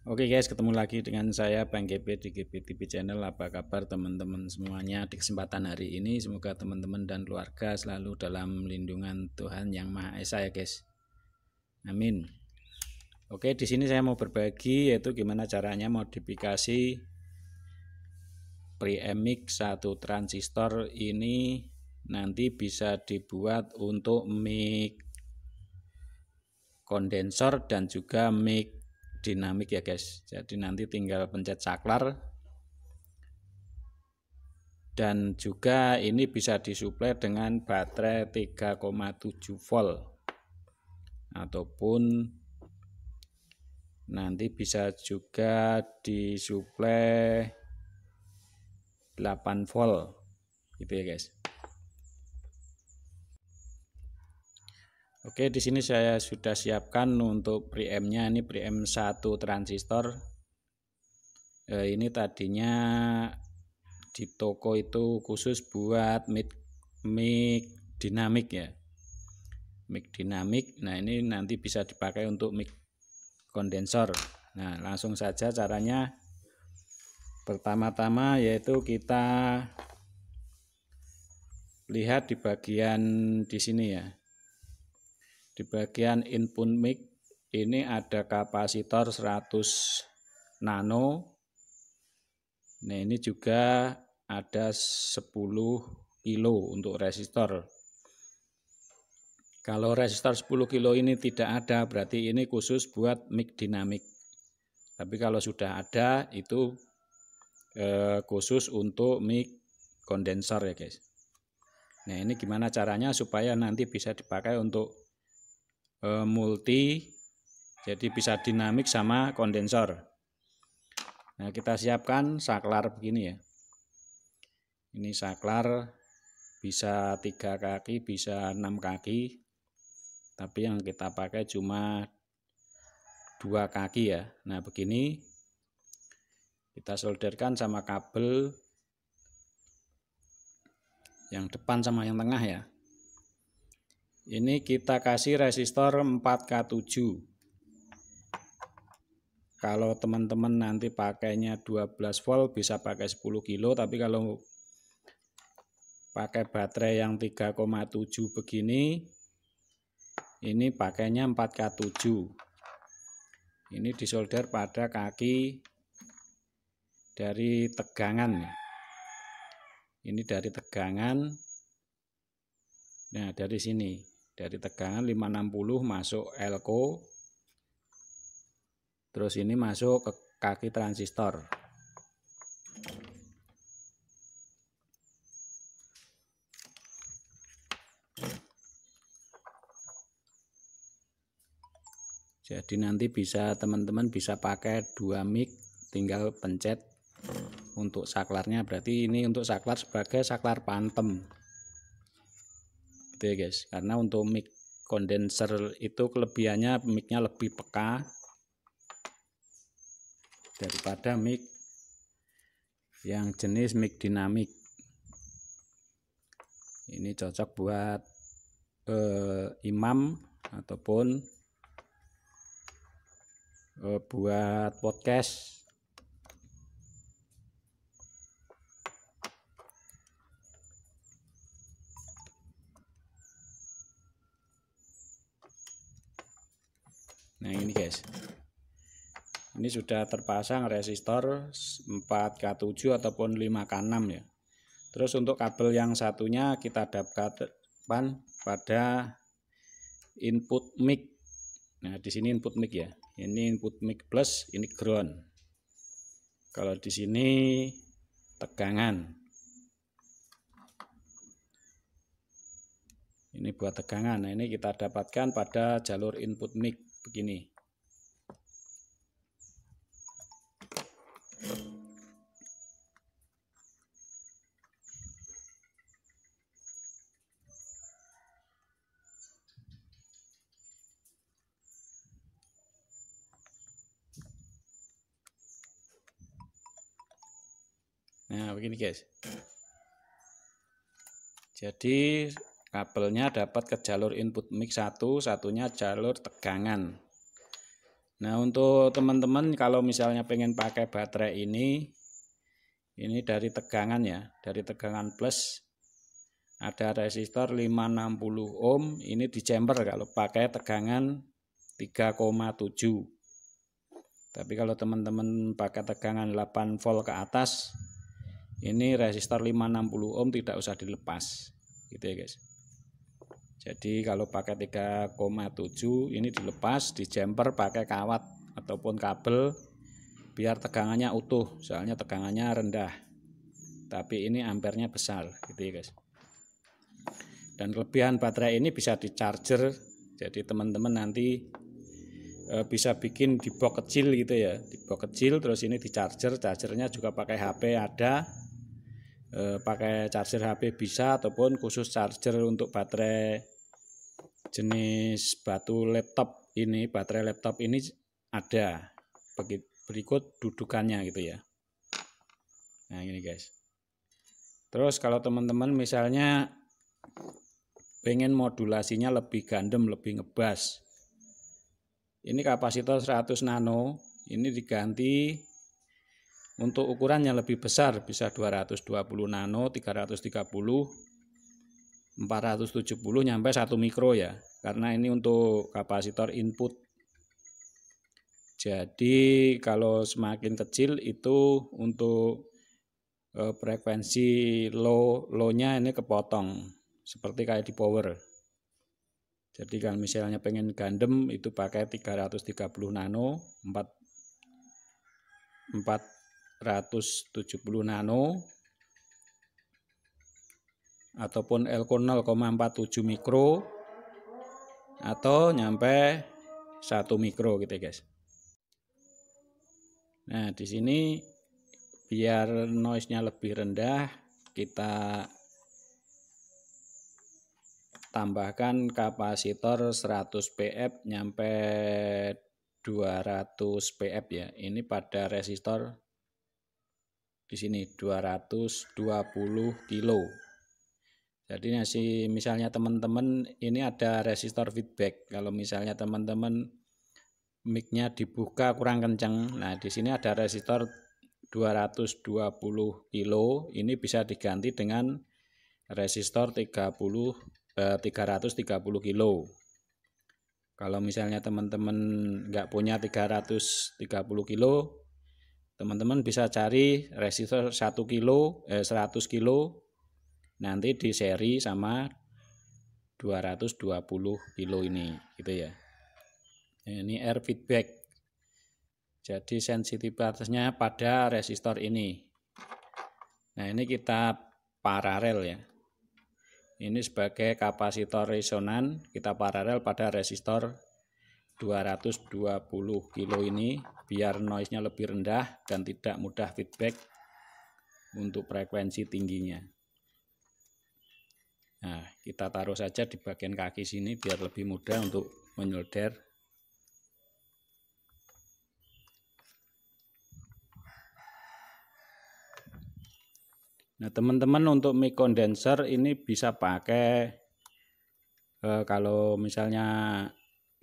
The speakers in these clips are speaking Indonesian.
Oke guys, ketemu lagi dengan saya Bang GP di GP TV Channel. Apa kabar teman-teman semuanya di kesempatan hari ini? Semoga teman-teman dan keluarga selalu dalam lindungan Tuhan Yang Maha Esa ya guys. Amin. Oke, di sini saya mau berbagi yaitu gimana caranya modifikasi preamp mic 1 transistor ini nanti bisa dibuat untuk mic kondensor dan juga mic dinamik ya guys. Jadi nanti tinggal pencet saklar dan juga ini bisa disuplai dengan baterai 3,7 volt ataupun nanti bisa juga disuplai 8 volt gitu ya guys. Oke, di sini saya sudah siapkan untuk preampnya. Ini preamp 1 transistor. Ini tadinya di toko itu khusus buat mic dinamik ya. Mic dinamik. Nah, ini nanti bisa dipakai untuk mic kondensor. Nah, langsung saja caranya. Pertama-tama yaitu kita lihat di bagian di sini ya. Di bagian input mic ini ada kapasitor 100 nano. Nah, ini juga ada 10 kilo untuk resistor. Kalau resistor 10 kilo ini tidak ada, berarti ini khusus buat mic dinamik. Tapi kalau sudah ada, itu khusus untuk mic kondensor ya guys. Nah, ini gimana caranya supaya nanti bisa dipakai untuk multi, jadi bisa dinamik sama kondensor. Nah, kita siapkan saklar begini ya. Ini saklar bisa 3 kaki, bisa 6 kaki. Tapi yang kita pakai cuma 2 kaki ya. Nah, begini kita solderkan sama kabel yang depan sama yang tengah ya. Ini kita kasih resistor 4K7. Kalau teman-teman nanti pakainya 12 volt bisa pakai 10 kilo, tapi kalau pakai baterai yang 3,7 begini, ini pakainya 4K7. Ini disolder pada kaki dari tegangan. Ini dari tegangan. Nah, dari sini. Dari tegangan 560 masuk elko. Terus ini masuk ke kaki transistor. Jadi nanti bisa teman-teman bisa pakai 2 mic, tinggal pencet untuk saklarnya. Berarti ini untuk saklar sebagai saklar pantem. Gitu ya guys. Karena untuk mic kondenser itu kelebihannya micnya lebih peka daripada mic yang jenis mic dinamik. Ini cocok buat imam ataupun buat podcast. Nah, ini guys. Ini sudah terpasang resistor 4K7 ataupun 5K6 ya. Terus untuk kabel yang satunya kita dapatkan pada input mic. Nah, di sini input mic ya. Ini input mic plus, ini ground. Kalau di sini tegangan. Ini buat tegangan. Nah, ini kita dapatkan pada jalur input mic begini. Nah, begini guys. Jadi kabelnya dapat ke jalur input mic 1, satunya jalur tegangan. Nah, untuk teman-teman kalau misalnya pengen pakai baterai ini dari tegangan ya, dari tegangan plus ada resistor 560 ohm, ini di chamber kalau pakai tegangan 3,7. Tapi kalau teman-teman pakai tegangan 8 volt ke atas, ini resistor 560 ohm tidak usah dilepas, gitu ya guys. Jadi kalau pakai 3,7 ini dilepas, di jumper pakai kawat ataupun kabel biar tegangannya utuh, soalnya tegangannya rendah. Tapi ini ampernya besar, gitu ya guys. Dan kelebihan baterai ini bisa di charger, jadi teman-teman nanti bisa bikin di box kecil gitu ya, di box kecil terus ini di charger, chargernya juga pakai HP ada. Pakai charger HP bisa ataupun khusus charger untuk baterai jenis batu laptop ini, baterai laptop ini ada. Berikut dudukannya gitu ya. Nah ini guys. Terus kalau teman-teman misalnya pengen modulasinya lebih gandem, lebih ngebas, ini kapasitor 100 nano ini diganti untuk ukuran yang lebih besar, bisa 220 nano, 330, 470 nyampe 1 mikro ya, karena ini untuk kapasitor input. Jadi kalau semakin kecil itu untuk frekuensi low-nya ini kepotong, seperti kayak di power. Jadi kalau misalnya pengen gandem itu pakai 330 nano, 470 nano, ataupun elko 0,47 mikro, atau nyampe 1 mikro gitu guys. Nah di sini biar noise-nya lebih rendah, kita tambahkan kapasitor 100 pf nyampe 200 pf ya. Ini pada resistor di sini 220 kilo. Jadi misalnya teman-teman ini ada resistor feedback. Kalau misalnya teman-teman mic-nya dibuka kurang kencang, nah di sini ada resistor 220 kilo, ini bisa diganti dengan resistor 330 kilo. Kalau misalnya teman-teman nggak punya 330 kilo, teman-teman bisa cari resistor 100 kilo, nanti di seri sama 220 kilo ini gitu ya. Ini air feedback, jadi sensitivitasnya pada resistor ini. Nah ini kita paralel ya, ini sebagai kapasitor resonan, kita paralel pada resistor 220 kilo ini biar noise-nya lebih rendah dan tidak mudah feedback untuk frekuensi tingginya. Nah, kita taruh saja di bagian kaki sini biar lebih mudah untuk menyolder. Nah, teman-teman untuk mic condenser ini bisa pakai kalau misalnya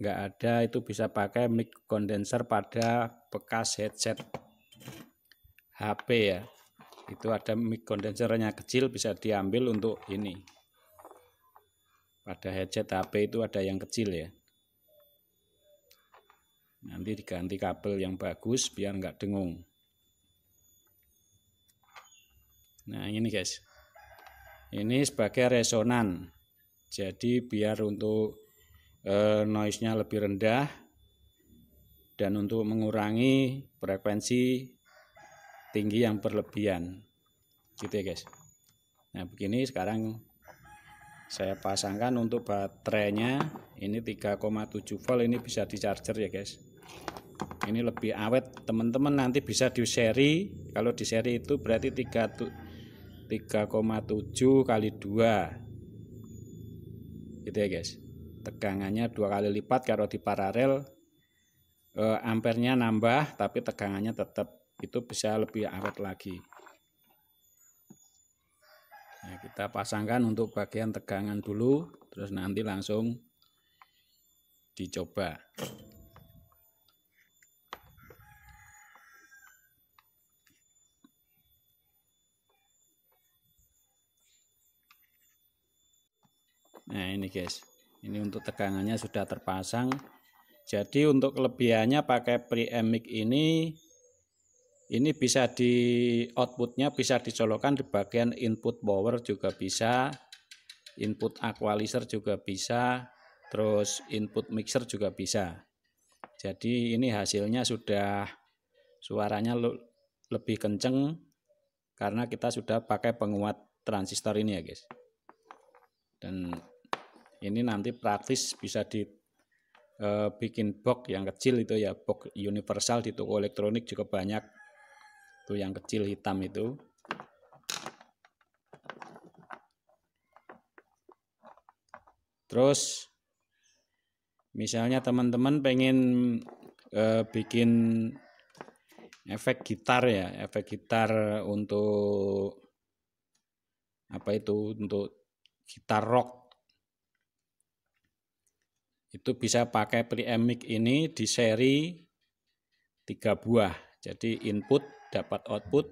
nggak ada itu bisa pakai mic condenser pada bekas headset HP ya. Itu ada mic condensernya kecil, bisa diambil untuk ini. Pada headset HP itu ada yang kecil ya. Nanti diganti kabel yang bagus biar nggak dengung. Nah ini guys, ini sebagai resonan. Jadi biar untuk noise-nya lebih rendah dan untuk mengurangi frekuensi tinggi yang berlebihan, gitu ya guys. Nah begini sekarang saya pasangkan untuk baterainya, ini 3,7 volt, ini bisa di charger ya guys. Ini lebih awet, teman-teman nanti bisa di seri. Kalau di seri itu berarti 3,7 kali 2 gitu ya guys. Tegangannya 2 kali lipat. Kalau di paralel ampernya nambah tapi tegangannya tetap, itu bisa lebih awet lagi. Nah, kita pasangkan untuk bagian tegangan dulu, terus nanti langsung dicoba. Nah ini guys, ini untuk tegangannya sudah terpasang. Jadi untuk kelebihannya pakai preamp mic ini bisa di outputnya bisa dicolokkan di bagian input power juga bisa, input equalizer juga bisa, terus input mixer juga bisa. Jadi ini hasilnya sudah suaranya lebih kenceng karena kita sudah pakai penguat transistor ini ya guys. Dan ini nanti praktis bisa bikin box yang kecil itu ya, box universal di toko elektronik juga banyak tuh yang kecil hitam itu. Terus misalnya teman-teman pengen bikin efek gitar ya, efek gitar untuk apa itu, untuk gitar rock, itu bisa pakai preamp mic ini di seri 3 buah. Jadi input dapat output,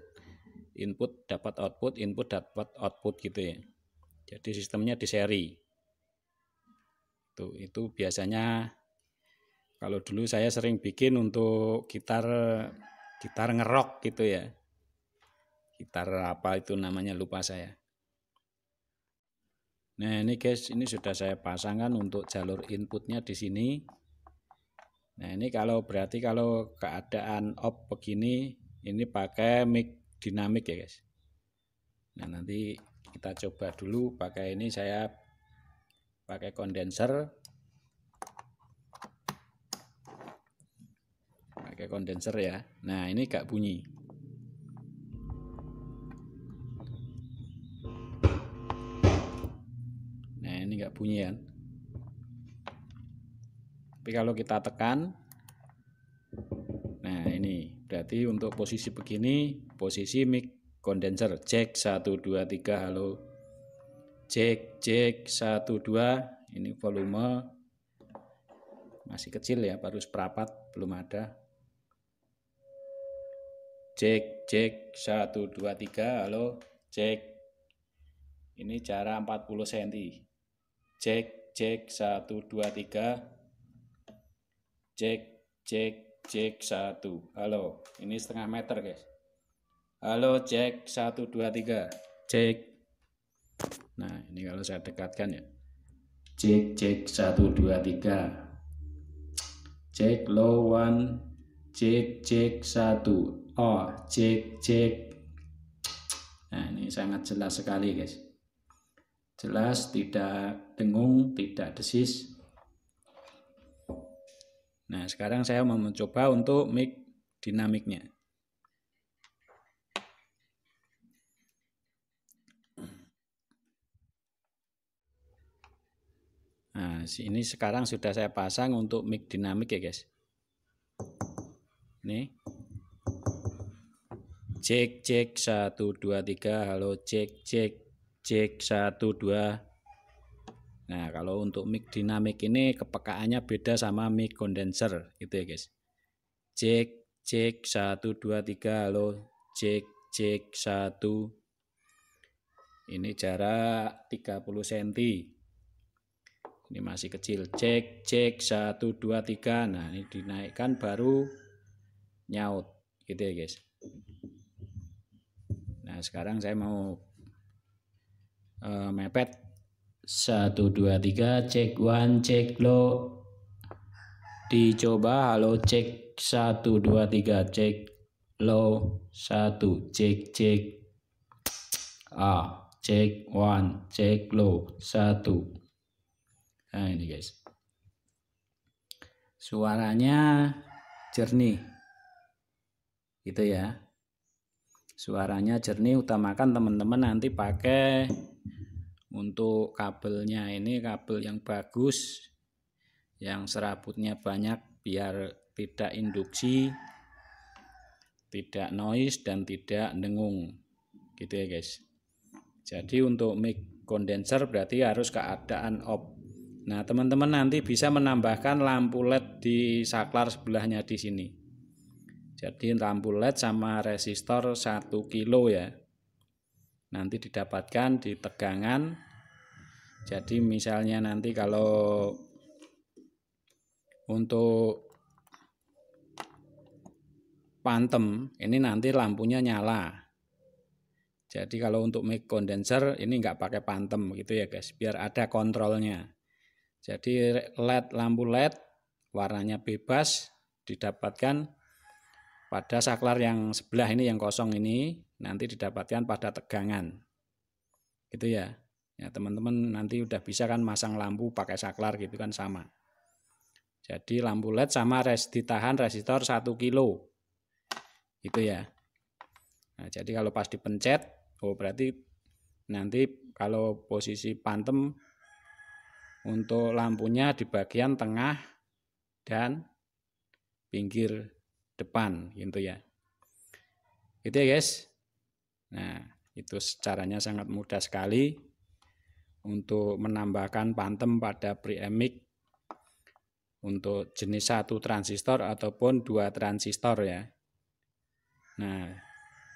input dapat output, input dapat output gitu ya. Jadi sistemnya di seri. Itu biasanya kalau dulu saya sering bikin untuk gitar ngerok gitu ya. Gitar apa itu namanya lupa saya. Nah ini guys, ini sudah saya pasangkan untuk jalur inputnya di sini. Nah ini berarti kalau keadaan off begini, ini pakai mic dinamik ya guys. Nah nanti kita coba dulu pakai ini, saya pakai kondenser. Pakai kondenser ya. Nah ini gak bunyi. Nah ini gak bunyi kan. Tapi kalau kita tekan, nah ini berarti untuk posisi begini, posisi mic kondenser. Cek 1 2 3 halo. Cek 1 2. Ini volume masih kecil ya, baru seperempat, belum ada. Cek 1 2 3 halo. Cek. Ini jarak 40 cm. Cek 1 2 3. Cek 1. Halo, ini setengah meter guys. Halo, cek 1 2 3. Cek. Nah ini kalau saya dekatkan ya. Cek 1 2 3. Cek low 1. Cek 1. Oh, cek. Nah ini sangat jelas sekali guys. Jelas, tidak dengung, tidak desis. Nah sekarang saya mau mencoba untuk mic dinamiknya. Nah ini sekarang sudah saya pasang untuk mic dinamik ya guys. Nih. Cek 1 2 3 halo. Cek 1 2. Nah kalau untuk mic dinamik ini kepekaannya beda sama mic kondenser gitu ya guys. Cek 1 2 3 halo. Cek 1. Ini jarak 30 cm. Ini masih kecil. Cek 1 2 3. Nah ini dinaikkan baru nyaut gitu ya guys. Nah sekarang saya mau mepet. 1 2 3. Cek 1. Cek low. Dicoba halo. Cek 1 2 3. Cek low. 1. Cek. Cek 1. Cek low. 1. Nah ini guys. Suaranya jernih. Gitu ya. Suaranya jernih, utamakan teman-teman nanti pakai untuk kabelnya ini kabel yang bagus, yang serabutnya banyak biar tidak induksi, tidak noise dan tidak dengung gitu ya guys. Jadi untuk mic kondenser berarti harus keadaan off. Nah teman-teman nanti bisa menambahkan lampu LED di saklar sebelahnya di sini. Jadi lampu LED sama resistor 1 kilo ya. Nanti didapatkan di tegangan Jadi misalnya nanti kalau untuk pantem ini nanti lampunya nyala. Jadi kalau untuk mic condenser ini nggak pakai pantem gitu ya guys, biar ada kontrolnya. Jadi lampu LED warnanya bebas didapatkan pada saklar yang sebelah ini, yang kosong ini nanti didapatkan pada tegangan. Gitu ya. Ya teman-teman nanti udah bisa kan masang lampu pakai saklar gitu kan sama. Jadi lampu LED sama ditahan resistor 1 kilo. Gitu ya. Nah, jadi kalau pas dipencet, oh berarti nanti kalau posisi pantem untuk lampunya di bagian tengah dan pinggir depan gitu ya. Gitu ya guys. Nah, itu caranya sangat mudah sekali untuk menambahkan pantem pada preamik untuk jenis 1 transistor ataupun 2 transistor ya. Nah,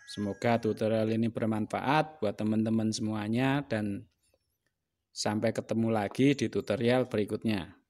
semoga tutorial ini bermanfaat buat teman-teman semuanya dan sampai ketemu lagi di tutorial berikutnya.